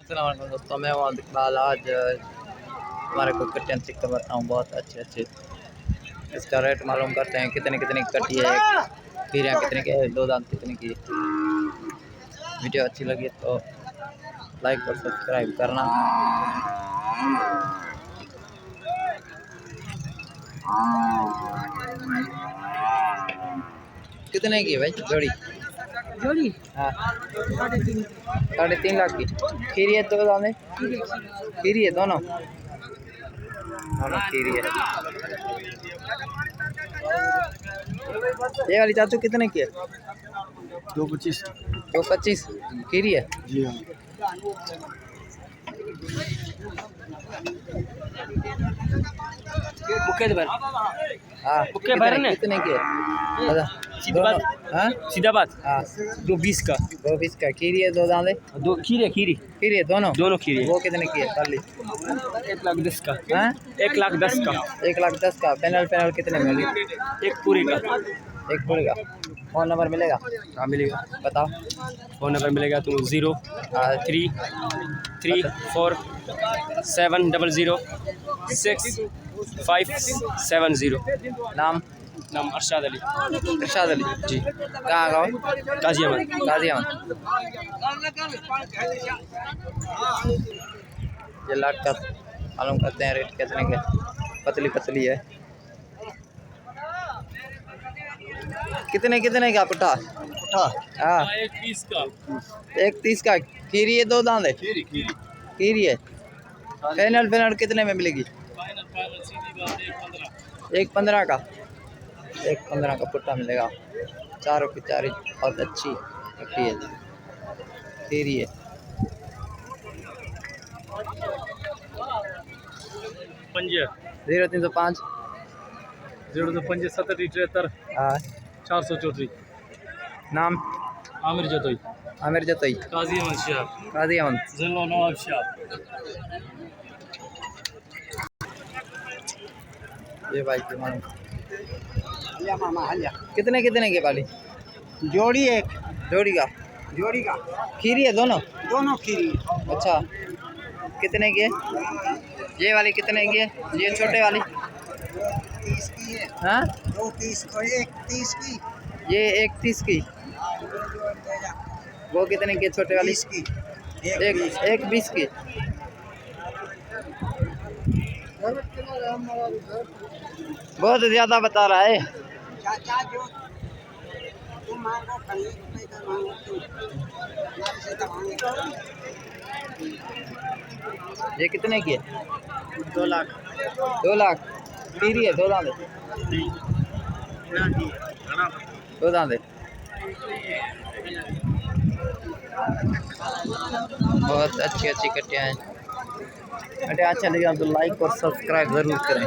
अस्सलाम वालेकुम दोस्तों, मैं मोहम्मद इकबाल। आज हमारे को कटियाँ चेक करवाता हूँ, बहुत अच्छे। इसका रेट मालूम करते हैं, कितने की कटी है, खीरियाँ कितने की है, दो दांत कितने की। वीडियो अच्छी लगी तो लाइक और सब्सक्राइब करना। कितने की भाई जोड़ी? हाँ, 3.5 लाख की खीरी है। दो दाने खीरी है, दोनों खीरी है। ये वाली चाचू कितने की है? 2.25 खीरी है जी हाँ। हाँ, कितने की है? सीधा बात। हाँ, 220 का 2.20 का खीरी है। दो दाने दो खीरी खीरी है, दोनों खीरी। वो कितने की है? खाली 1,10,000 का। हाँ, 1,10,000 का। 1,10,000 का। पैनल कितने में होगी? एक पूरी का। एक पूरी का। फ़ोन नंबर मिलेगा? हाँ मिलेगा। बताओ। फ़ोन नंबर मिलेगा तो 033470065570। नाम अरशाद अली। इरशाद अली जी। कहाँ गाँव? गाजी अहमद। ये लाट का मालूम करते हैं रेट कितने के। पतली है। कितने का पुट्ठा? हाँ, 1.30 का खीरी है। दो दांत है खीरी है। पैनल कितने में मिलेगी? 1.15 का। 1.15 का पुट्ठा मिलेगा। चारों की चारी बहुत अच्छी है, खीरी है। 0305 02573 हाँ। 434। नाम आमिर जतोई। काजी अहमद। ये भाई की मालूम कितने की वाली जोड़ी एक जोड़ी का खीरी है। दोनों खीरी। अच्छा, कितने की है? ये वाली कितने की है? ये छोटे वाली 30 की है। हाँ, 2.30 और 1.30 की। ये 1.30 की। वो कितने की है छोटे वाली? 20 की। 1.20 की। बहुत ज़्यादा बता रहा है। चाचा जो तुम मांगो खरीद रुपए का मांगो से दवाएं। ये कितने की है? 2 लाख। 2 लाख खीरी है। दो दांत है। बहुत अच्छी कटियाँ हैं। अच्छा लगे तो लाइक और सब्सक्राइब ज़रूर करें।